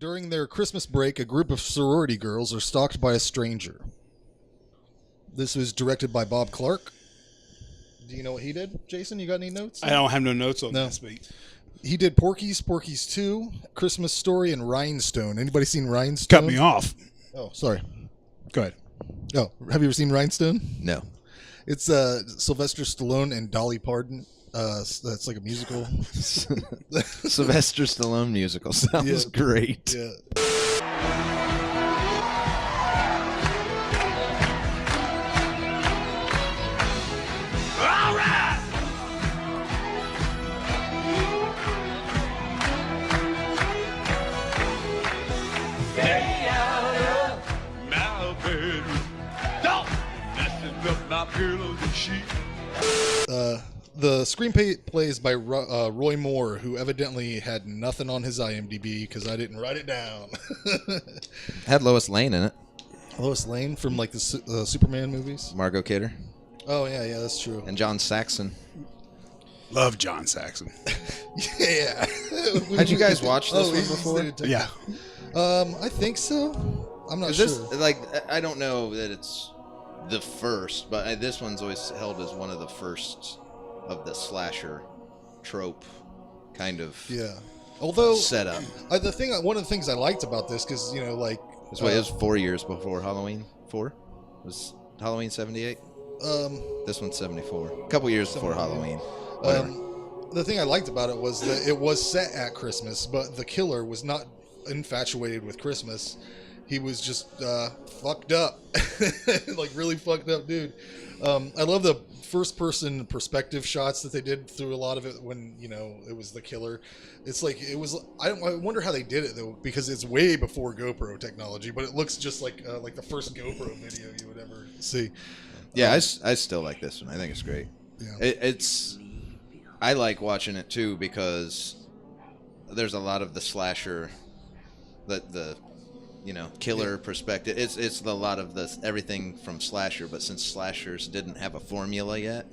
During their Christmas break, a group of sorority girls are stalked by a stranger. This was directed by Bob Clark. Do you know what he did, Jason? You got any notes? I don't have no notes on this, but he did Porky's, Porky's 2, Christmas Story, and Rhinestone. Anybody seen Rhinestone? Cut me off. Oh, sorry. Go ahead. Oh, have you ever seen Rhinestone? No. It's Sylvester Stallone and Dolly Parton. That's like a musical. Sylvester Stallone musical sounds great. Yeah. All right. Stay out of my bedroom. Don't messing up my pillows and sheets. The screenplay plays by Roy Moore, who evidently had nothing on his IMDb because I didn't write it down. Had Lois Lane in it. Lois Lane from like the Superman movies. Margot Kidder. Oh yeah, that's true. And John Saxon. Love John Saxon. Yeah. Had you guys watched this one before? Yeah. I think so. I'm not sure. Like, I don't know that it's the first, but this one's always held as one of the first of the slasher trope kind of setup. One of the things I liked about this, because it was 4 years before Halloween. Was Halloween 78? This one's 74. A couple years before Halloween. The thing I liked about it was that it was set at Christmas, but the killer was not infatuated with Christmas. He was just fucked up, like really fucked up, dude. I love the first-person perspective shots that they did through a lot of it when it was the killer. It's like it was. I wonder how they did it though, because it's way before GoPro technology, but it looks just like the first GoPro video you would ever see. Yeah, I still like this one. I think it's great. Yeah. I like watching it too because there's a lot of the slasher, the killer perspective. It's a lot of everything from slasher, but since slashers didn't have a formula yet,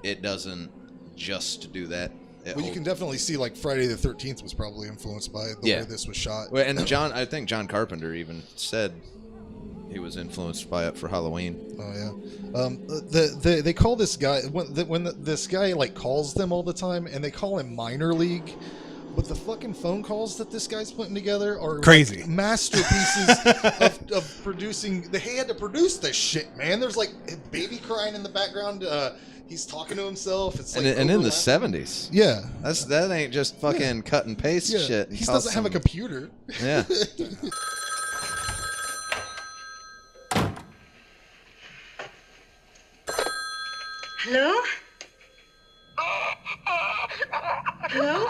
it doesn't just do that. You can definitely see like Friday the 13th was probably influenced by the way this was shot. Well, and I think John Carpenter even said he was influenced by it for Halloween. Oh yeah. They call this guy this guy like calls them all the time, and they call him Minor League. But the fucking phone calls that this guy's putting together are crazy, like masterpieces of producing. They had to produce this shit, man. There's like a baby crying in the background. He's talking to himself. It's like and in the 70s. Yeah, that ain't just fucking cut and paste shit. He doesn't have a computer. Yeah. Hello? Hello?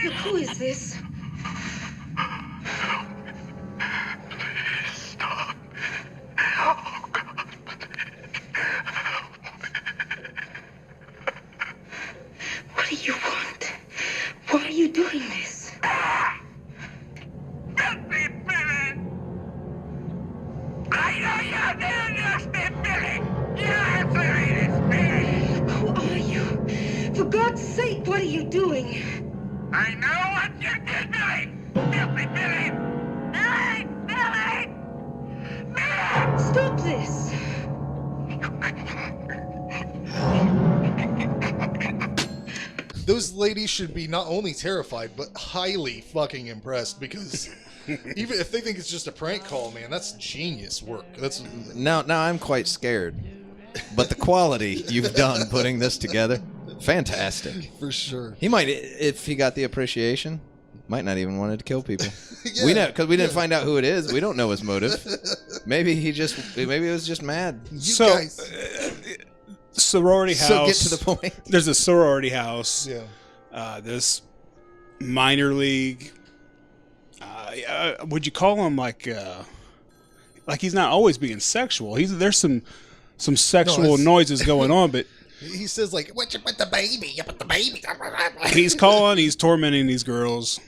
Look, who is this? Please stop. Oh, God. What do you want? Why are you doing this? Let me finish. I know you're there, just me finish. Your answer is me. Who are you? For God's sake, what are you doing? I know what you did, Billy. Filthy Billy. Billy! Billy! Billy! Stop this! Those ladies should be not only terrified, but highly fucking impressed, because even if they think it's just a prank call, man, that's genius work. Now I'm quite scared. But the quality you've done putting this together, fantastic. For sure. He might, if he got the appreciation, might not even wanted to kill people. Yeah, we know, because we didn't find out who it is. We don't know his motive. Maybe he was just mad. So, guys. Sorority house. So get to the point. There's a sorority house. Yeah. This minor league. Would you call him like he's not always being sexual? There's some sexual noises going on, but he says like, "What you put the baby? You put the baby." he's tormenting these girls,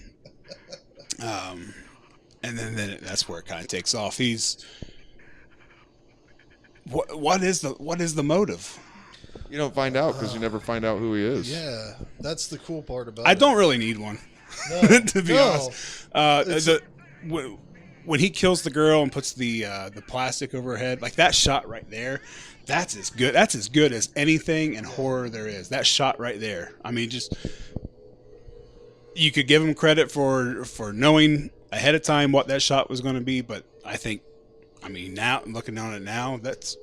and then that's where it kind of takes off. What is the motive? You don't find out because you never find out who he is. Yeah, that's the cool part about it. I don't really need one. No, to be no. honest. When he kills the girl and puts the plastic over her head, like that shot right there, that's as good as anything in horror there is. That shot right there. I mean, just you could give him credit for knowing ahead of time what that shot was going to be, but I think, I mean, now looking on it now, that's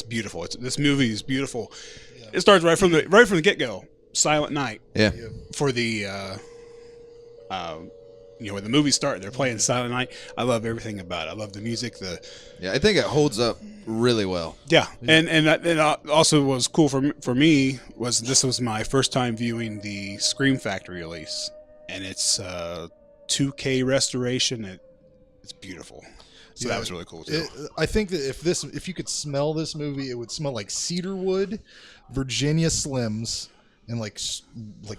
beautiful. This movie is beautiful. Yeah. It starts right from the get go. Silent Night. Yeah. For the when the movies start, they're playing Silent Night. I love everything about it. I love the music. I think it holds up really well. Yeah. And also was cool for me was this was my first time viewing the Scream Factory release, and it's 2K restoration. It's beautiful. So that was really cool too. I think that if you could smell this movie, it would smell like cedarwood, Virginia Slims, and like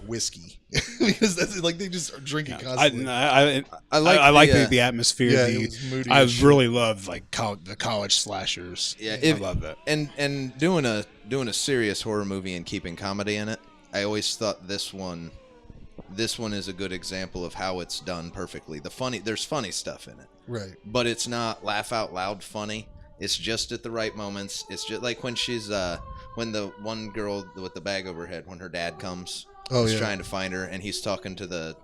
whiskey, because that's like they just drink it constantly. I like the atmosphere. Yeah, it was moody I as shit. really love like the college slashers. Yeah, I love that. And doing a serious horror movie and keeping comedy in it, I always thought this one is a good example of how it's done perfectly. There's funny stuff in it, Right. but it's not laugh out loud funny. It's just at the right moments. It's just like when she's when the one girl with the bag over her head, when her dad comes, he's trying to find her, and he's talking to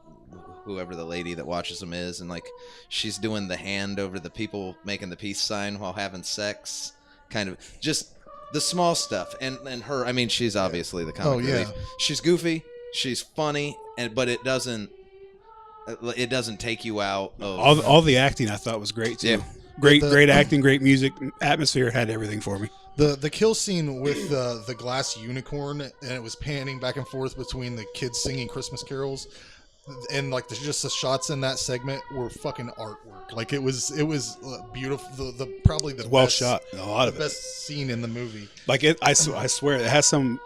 whoever the lady that watches him is, and like she's doing the hand over the people making the peace sign while having sex, kind of just the small stuff. And her, I mean, she's obviously the comic relief. She's goofy, she's funny, but it doesn't take you out of all the acting. I thought was great too. Yeah. Great acting, great music, atmosphere, had everything for me. The kill scene with the glass unicorn, and it was panning back and forth between the kids singing Christmas carols, and like just the shots in that segment were fucking artwork. Like it was beautiful. The probably the well best, shot. A lot of the best scene in the movie. Like I swear it has some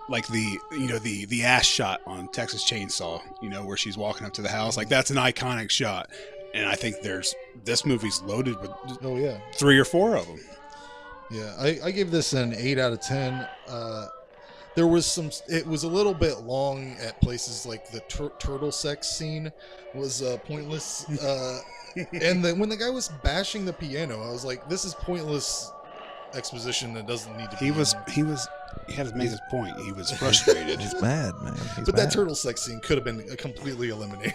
like the ass shot on Texas Chainsaw. Where she's walking up to the house. Like that's an iconic shot. And I think this movie's loaded with 3 or 4 of them. Yeah, I gave this an 8 out of 10. There was it was a little bit long at places, like the turtle sex scene was pointless. And then when the guy was bashing the piano, I was like, this is pointless exposition that doesn't need to be. He had to make his point. He was frustrated. He's mad, man. But that turtle sex scene could have been completely eliminated.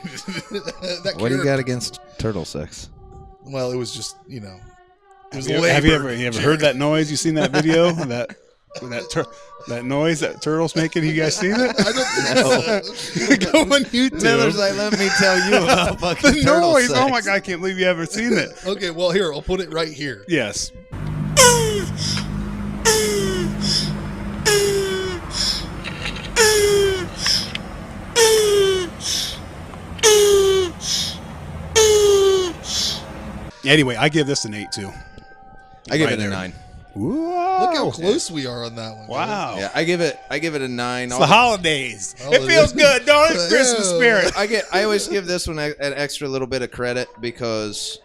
What do you got against turtle sex? Well, it was just, it was Have you ever heard that noise? You seen that video? that noise that turtle's making? You guys seen it? I don't think so. Go on YouTube. Miller's like, let me tell you about fucking The turtle noise. sex. Oh my god, I can't believe you ever seen it. Okay, well, here, I'll put it right here. Yes. Anyway, I give this an 8 too. I give it a 9. Whoa. Look how close we are on that one. Wow. Yeah, I give it a 9. It's the holidays. It feels good, don't it? Christmas spirit. I always give this one an extra little bit of credit because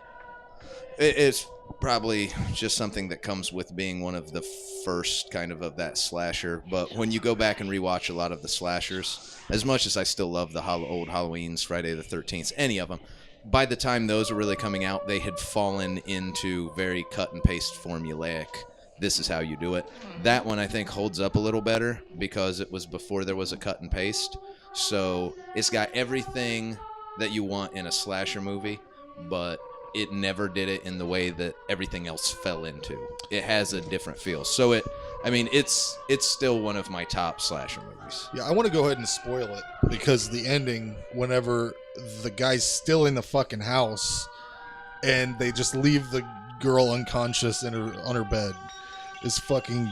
it's probably just something that comes with being one of the first kind of that slasher. But when you go back and rewatch a lot of the slashers, as much as I still love the old Halloweens, Friday the 13th, any of them, by the time those were really coming out, they had fallen into very cut and paste formulaic. This is how you do it. That one I think holds up a little better because it was before there was a cut and paste. So it's got everything that you want in a slasher movie, but it never did it in the way that everything else fell into. It has a different feel. So it's still one of my top slasher movies. Yeah, I want to go ahead and spoil it because the ending, whenever the guy's still in the fucking house and they just leave the girl unconscious on her bed, is fucking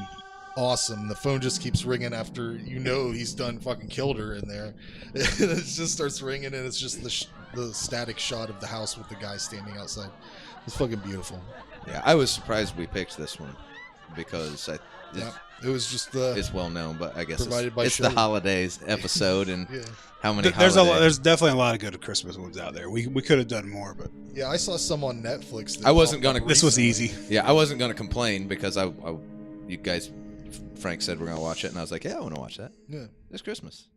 awesome. The phone just keeps ringing after he's done fucking killed her in there. It just starts ringing and it's just the static shot of the house with the guy standing outside. It's fucking beautiful. Yeah, I was surprised we picked this one because it was just it's well known, but I guess it's Shirley. the holidays episode and how many there's definitely a lot of good Christmas ones out there. We could have done more, but yeah, I saw some on Netflix. This was easy. Yeah, I wasn't gonna complain because you guys, Frank said we're gonna watch it, and I was like, yeah, I want to watch that. Yeah, it's Christmas.